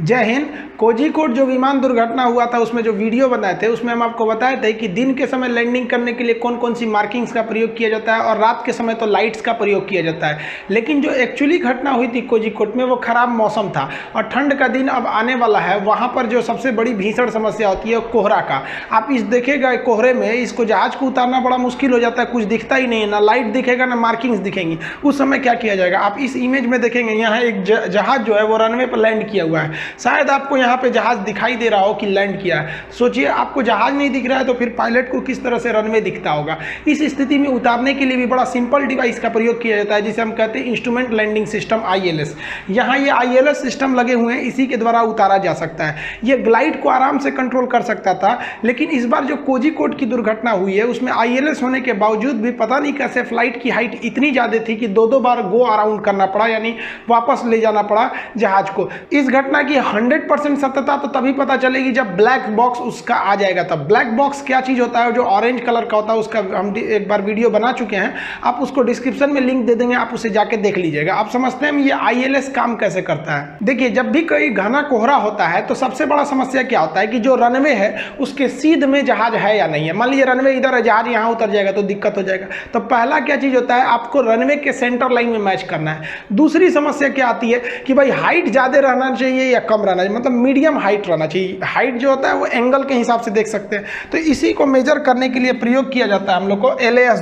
जय हिंद। कोझिकोड जो विमान दुर्घटना हुआ था उसमें जो वीडियो बनाए थे उसमें हम आपको बताए थे कि दिन के समय लैंडिंग करने के लिए कौन कौन सी मार्किंग्स का प्रयोग किया जाता है और रात के समय तो लाइट्स का प्रयोग किया जाता है। लेकिन जो एक्चुअली घटना हुई थी कोझिकोड में वो खराब मौसम था और ठंड का दिन अब आने वाला है। वहाँ पर जो सबसे बड़ी भीषण समस्या होती है कोहरा का। आप इस देखेगा कोहरे में इसको जहाज को उतारना बड़ा मुश्किल हो जाता है, कुछ दिखता ही नहीं है, ना लाइट दिखेगा ना मार्किंग्स दिखेंगी। उस समय क्या किया जाएगा आप इस इमेज में देखेंगे। यहाँ एक जहाज जो है वो रनवे पर लैंड किया हुआ है। शायद आपको यहाँ पे जहाज दिखाई दे रहा हो कि लैंड किया है। सोचिए आपको जहाज नहीं दिख रहा है तो फिर पायलट को किस तरह से रनवे दिखता होगा। इस स्थिति में उतारने के लिए भी बड़ा सिंपल डिवाइस का प्रयोग किया जाता है जिसे हम कहते हैं इंस्ट्रूमेंट लैंडिंग सिस्टम ILS। यहाँ ये ILS सिस्टम लगे हुए हैं, इसी के द्वारा उतारा जा सकता है। ये ग्लाइड को आराम से कंट्रोल कर सकता था, लेकिन इस बार जो कोझिकोड की दुर्घटना हुई है उसमें ILS होने के बावजूद भी पता नहीं कैसे फ्लाइट की हाइट इतनी ज़्यादा थी कि दो बार गो अराउंड करना पड़ा, यानी वापस ले जाना पड़ा जहाज को। इस घटना की 100% सत्यता तो तभी पता चलेगी जब ब्लैक बॉक्स उसका आ जाएगा। तब ब्लैक बॉक्स क्या चीज़ होता है, जो ऑरेंज कलर का होता है, उसका हम एक बार वीडियो बना चुके हैं। आप उसको डिस्क्रिप्शन में लिंक दे देंगे, आप उसे जाके देख लीजिएगा। आप समझते हैं ये ILS काम कैसे करता है। देखिए जब भी कोई घना कोहरा होता है तो सबसे बड़ा समस्या क्या होता है कि जो रनवे है उसके सीध में जहाज है या नहीं है। मान लीजिए रनवे इधर है, जहाज यहाँ उतर जाएगा तो दिक्कत हो जाएगा। तो पहला क्या चीज़ होता है, आपको रनवे के सेंटर लाइन में मैच करना है। दूसरी समस्या क्या आती है कि भाई हाइट ज़्यादा रहना चाहिए या कम रहना चाहिए, मतलब मीडियम हाइट रहना चाहिए। हाइट जो होता है वो एंगल के हिसाब से देख सकते हैं। तो इसी को मेजर करने के लिए प्रयोग किया जाता है हम लोग को LAS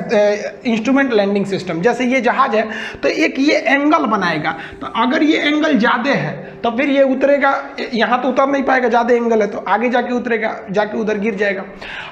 इंस्ट्रूमेंट लैंडिंग सिस्टम। जैसे ये जहाज है तो एक ये एंगल बनाएगा, तो अगर ये एंगल ज़्यादा है तो फिर ये उतरेगा, यहाँ तो उतर नहीं पाएगा, ज़्यादा एंगल है तो आगे जाके उतरेगा, जाके उधर गिर जाएगा।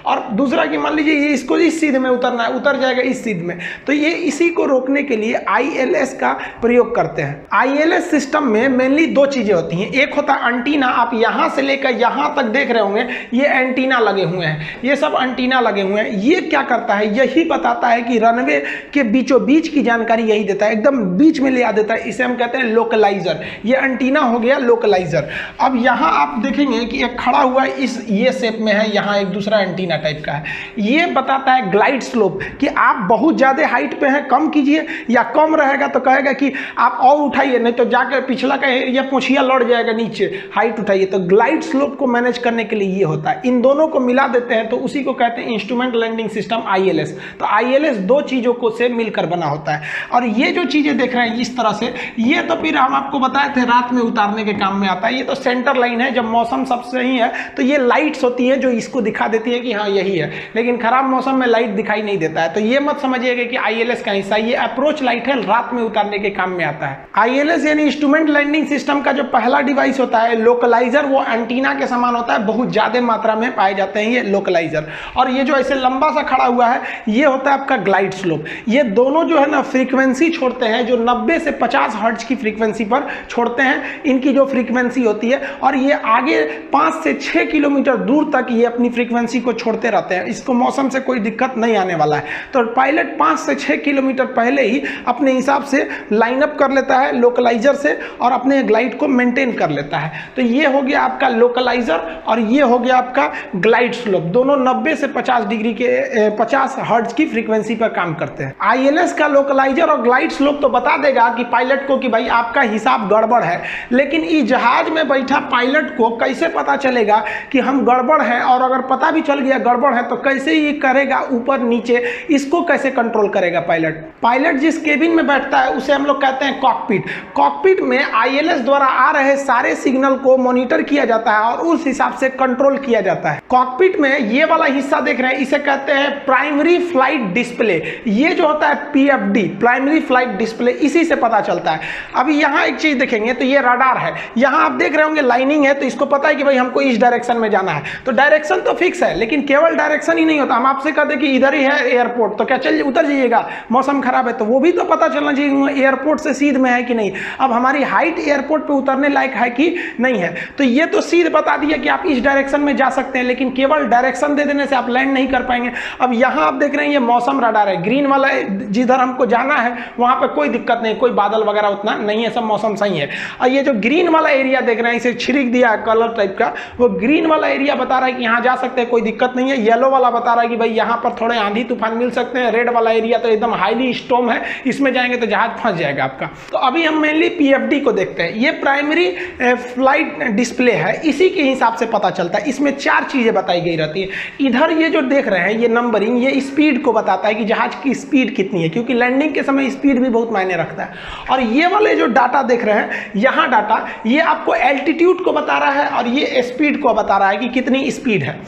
और दूसरा कि मान लीजिए ये इसको इस सीध में उतरना है, उतर जाएगा इस सीध में, तो ये इसी को रोकने के लिए ILS का प्रयोग करते हैं। ILS सिस्टम में मेनली दो चीज़ें होती हैं। एक होता है एंटीना, आप यहाँ से लेकर यहाँ तक देख रहे होंगे ये एंटीना लगे हुए हैं, ये सब एंटीना लगे हुए हैं। ये क्या करता है, यही बताता है कि रनवे के बीचों बीच की जानकारी यही देता है, एकदम बीच में ले आ देता है। इसे हम कहते हैं लोकलाइजर। ये एंटीना हो गया लोकलाइजर। अब यहाँ आप देखेंगे कि एक खड़ा हुआ इस ये शेप में है, यहाँ एक दूसरा एंटीना टाइप का है। ये बताता है ग्लाइड स्लोप कि आप बहुत ज़्यादा हाइट पे हैं, कम कीजिए, या कम रहेगा तो कहेगा कि आप और उठाइए, नहीं तो जाकर पिछला का या पोछिया लड़ जाएगा नीचे, हाइट उठाइए। तो ग्लाइड स्लोप को मैनेज करने के लिए ये होता है। इन दोनों को मिला देते हैं तो उसी को कहते हैं इंस्ट्रूमेंट लैंडिंग सिस्टम ILS। तो ILS दो चीज़ों को से मिलकर बना होता है। और ये जो चीज़ें देख रहे हैं इस तरह से, ये तो फिर हम आपको बताए थे रात में उतारने के काम में आता है। ये तो सेंटर लाइन है, जब मौसम सब सही है तो ये लाइट्स होती हैं जो इसको दिखा देती है कि हाँ यही है, लेकिन खराब मौसम में लाइट दिखाई नहीं देता है। तो ये मत समझिएगा कि ILS का हिस्सा, ये अप्रोच लाइट है, रात में उतारने के काम में आता है। ILS यानी इंस्ट्रूमेंट लैंडिंग सिस्टम का जो पहला डिवाइस होता है लोकलाइजर, वो एंटीना के समान होता है, बहुत ज्यादा मात्रा में पाए जाते हैं ये लोकलाइजर। और ये जो ऐसे लंबा सा खड़ा हुआ है ये होता है आपका ग्लाइड स्लोप। ये दोनों जो है ना फ्रीक्वेंसी छोड़ते हैं, जो 90 से 50 हर्ट्ज की फ्रीक्वेंसी पर छोड़ते हैं, इनकी जो फ्रीक्वेंसी होती है। और ये आगे 5 से 6 किलोमीटर दूर तक ये अपनी फ्रीक्वेंसी को छोड़ते रहते हैं। इसको मौसम से कोई दिक्कत नहीं आने वाला है। तो पायलट 5 से 6 किलोमीटर पहले ही अपने हिसाब से लाइन अप कर लेता है लोकलाइजर से और अपने ग्लाइड को मेंटेन कर लेता है। तो ये हो गया आपका लोकलाइजर और ये हो गया आपका ग्लाइड स्लोप। दोनों 90 से 50 डिग्री के 50 हर्ट्ज की फ्रीक्वेंसी पर काम करते हैं। ILS का लोकलाइजर और ग्लाइड स्लोप तो बता देगा कि पायलट को कि भाई आपका हिसाब गड़बड़ है, लेकिन इस जहाज में बैठा पायलट को कैसे पता चलेगा कि हम गड़बड़ है, और अगर पता भी चल गया गड़बड़ है तो कैसे ये करेगा ऊपर नीचे, इसको कैसे कंट्रोल करेगा पायलट। पायलट जिस केबिन में बैठता है उसे हम लोग कहते हैं कॉकपिट। कॉकपिट में ILS द्वारा आ रहे सारे सिग्नल को मॉनिटर किया जाता है और उस हिसाब से कंट्रोल किया जाता है। कॉकपिट में ये वाला हिस्सा देख रहे हैं, इसे कहते हैं प्राइमरी फ्लाइट डिस्प्ले। ये जो होता है PFD, प्राइमरी फ्लाइट डिस्प्ले, इसी से पता चलता है। अभी यहाँ एक चीज देखेंगे तो ये रडार है, यहाँ आप देख रहे होंगे लाइनिंग है, तो इसको पता है कि भाई हमको इस डायरेक्शन में जाना है। तो डायरेक्शन तो फिक्स है, लेकिन केवल डायरेक्शन ही नहीं होता। हम आपसे कहते हैं कि इधर ही है एयरपोर्ट, तो क्या चल उतर जाइएगा, मौसम खराब है, तो वो भी तो पता चलना चाहिए एयरपोर्ट से सीध में है कि नहीं, अब हमारी हाइट एयरपोर्ट पे उतरने लायक है कि नहीं है। तो ये तो सीध बता दिया कि आप इस डायरेक्शन में जा सकते हैं, लेकिन लेकिन केवल डायरेक्शन दे देने से आप लैंड नहीं कर पाएंगे। अब यहाँ आप देख रहे हैं ये मौसम रडार है, ग्रीन वाला जिधर हमको जाना है वहाँ पे कोई दिक्कत नहीं, कोई बादल वगैरह उतना नहीं है, सब मौसम सही है। और ये जो ग्रीन वाला एरिया देख रहे हैं, इसे छिड़क दिया है कलर टाइप का, वो ग्रीन वाला एरिया बता रहा है कि यहाँ जा सकते हैं, कोई दिक्कत नहीं है। येलो वाला बता रहा है कि भाई यहाँ पर थोड़े आंधी तूफान मिल सकते हैं। रेड वाला एरिया तो एकदम हाईली स्टॉर्म है, इसमें जाएंगे तो जहाज फंस जाएगा आपका। तो अभी हम मेनली पीएफडी को देखते हैं। ये प्राइमरी फ्लाइट डिस्प्ले है, इसी के हिसाब से पता चलता है। इसमें 4 चीजें बताई गई रहती है। इधर ये जो देख रहे हैं ये नंबरिंग, ये स्पीड को बताता है कि जहाज की स्पीड कितनी है, क्योंकि लैंडिंग के समय स्पीड भी बहुत मायने रखता है। और ये वाले जो डाटा देख रहे हैं यहाँ डाटा, ये आपको एल्टीट्यूड को बता रहा है और ये स्पीड को बता रहा है कि कितनी स्पीड है।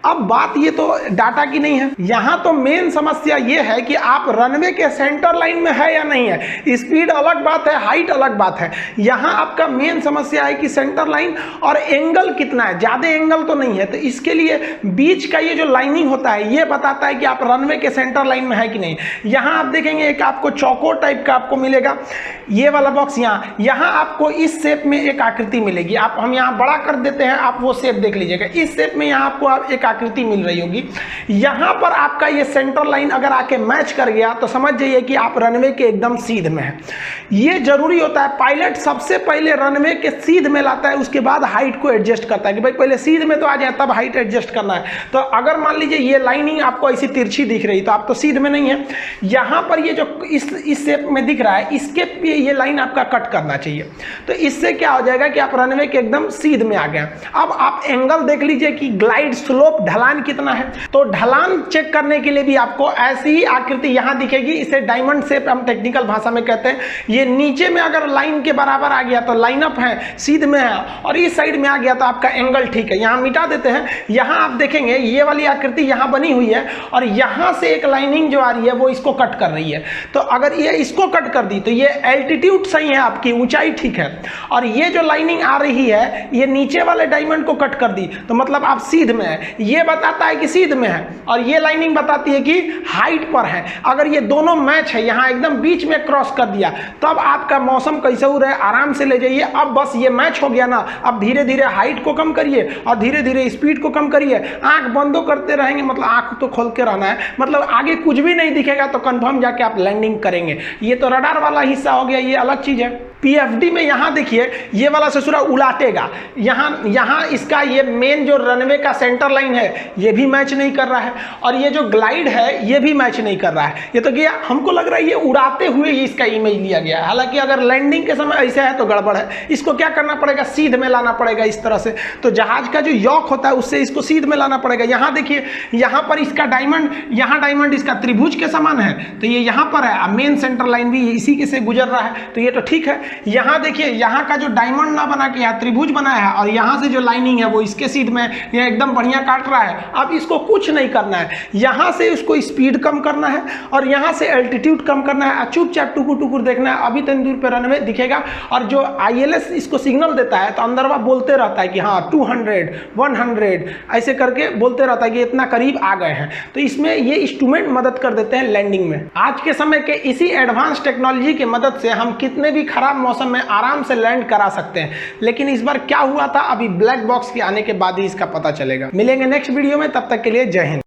अब बात ये तो डाटा की नहीं है, यहाँ तो मेन समस्या ये है कि आप रनवे के सेंटर लाइन में है या नहीं है। स्पीड अलग बात है, हाइट अलग बात है। यहाँ आपका मेन समस्या है कि सेंटर लाइन और एंगल कितना है, ज्यादा एंगल तो नहीं है। तो इसके लिए बीच का ये जो लाइनिंग होता है ये बताता है कि आप रनवे के सेंटर लाइन में है कि नहीं। यहाँ आप देखेंगे एक आपको चौकोर टाइप का आपको मिलेगा, ये वाला बॉक्स यहाँ आपको इस शेप में एक आकृति मिलेगी। आप हम यहाँ बड़ा कर देते हैं, आप वो शेप देख लीजिएगा। इस शेप में यहाँ आपको एक आकृति मिल रही होगी। यहाँ पर आपका ये सेंटर लाइन अगर आके मैच कर गया तो समझ जाइए कि आप रनवे के एकदम सीध में है। ये जरूरी होता है, पायलट सबसे पहले रनवे के सीध में लाता है, उसके बाद हाइट को एडजस्ट करता है कि भाई पहले सीध में तो आ जाए तब हाइट एडजस्ट करना है। तो अगर मान लीजिए ये लाइनिंग आपको ऐसी तिरछी दिख रही तो आप तो सीध में नहीं है। यहाँ पर ये जो इस शेप में दिख रहा है इसके पे ये लाइन आपका कट करना चाहिए। तो इससे क्या हो जाएगा कि आप रनवे के एकदम सीध में आ गए। अब आप एंगल देख लीजिए कि ग्लाइड स्लोप ढलान कितना है। तो ढलान चेक करने के लिए भी आपको ऐसी ही आकृति यहाँ दिखेगी, इसे डायमंड शेप हम टेक्निकल भाषा में कहते हैं। ये नीचे में अगर लाइन के बराबर आ गया तो लाइन अप है, सीध में है, और इस साइड में आ गया तो आपका एंगल ठीक है। यहाँ मिटा देते हैं। यहाँ आप देखेंगे ये वाली आकृति यहाँ बनी हुई है और यहाँ से एक लाइनिंग जो आ रही है वो इसको कट कर रही है। तो अगर ये इसको कट कर दी तो ये एल्टीट्यूड सही है, आपकी ऊंचाई ठीक है, और ये जो लाइनिंग आ रही है ये नीचे वाले डायमंड को कट कर दी तो मतलब आप सीध में है। ये बताता है कि सीध में है और ये लाइनिंग बताती है कि हाइट पर है। अगर ये दोनों मैच है, यहाँ एकदम बीच में क्रॉस कर दिया तब आपका मौसम कैसे हो रहा है, आराम से ले जाइए। अब बस ये मैच हो गया ना, अब धीरे धीरे हाइट को कम करिए और धीरे धीरे स्पीड को कम करिए। आंख बंदो करते रहेंगे, मतलब आंख तो खोल के रहना है, मतलब आगे कुछ भी नहीं दिखेगा तो कंफर्म जाके आप लैंडिंग करेंगे। ये तो रडार वाला हिस्सा हो गया, ये अलग चीज है। पीएफडी में यहाँ देखिए ये वाला ससुरा उड़ाटेगा, यहाँ इसका ये मेन जो रनवे का सेंटर लाइन है ये भी मैच नहीं कर रहा है, और ये जो ग्लाइड है ये भी मैच नहीं कर रहा है। ये तो गया, हमको लग रहा है ये उड़ाते हुए ही इसका इमेज लिया गया है। हालांकि अगर लैंडिंग के समय ऐसा है तो गड़बड़ है। इसको क्या करना पड़ेगा, सीध में लाना पड़ेगा इस तरह से। तो जहाज का जो यॉक होता है उससे इसको सीध में लाना पड़ेगा। यहाँ देखिए यहाँ पर इसका डायमंड, यहाँ डायमंड इसका त्रिभुज के समान है तो ये यहाँ पर है, मेन सेंटर लाइन भी इसी के से गुजर रहा है तो ये तो ठीक है। यहाँ देखिए यहाँ का जो डायमंड ना बना के यहाँ त्रिभुज बनाया है और यहाँ से जो लाइनिंग है वो इसके सीध में ये एकदम बढ़िया काट रहा है। अब इसको कुछ नहीं करना है, यहाँ से इसको स्पीड कम करना है और यहाँ से एल्टीट्यूड कम करना है। चुपचाप टुकुर टुकुर देखना है, अभी तक दूर पे रनवे दिखेगा और जो ILS इसको सिग्नल देता है तो अंदर वह बोलते रहता है कि हाँ 200 100 ऐसे करके बोलते रहता है कि इतना करीब आ गए हैं। तो इसमें ये इंस्ट्रूमेंट मदद कर देते हैं लैंडिंग में। आज के समय के इसी एडवांस टेक्नोलॉजी की मदद से हम कितने भी खराब मौसम में आराम से लैंड करा सकते हैं। लेकिन इस बार क्या हुआ था, अभी ब्लैक बॉक्स के आने के बाद ही इसका पता चलेगा। मिलेंगे नेक्स्ट वीडियो में, तब तक के लिए जय हिंद।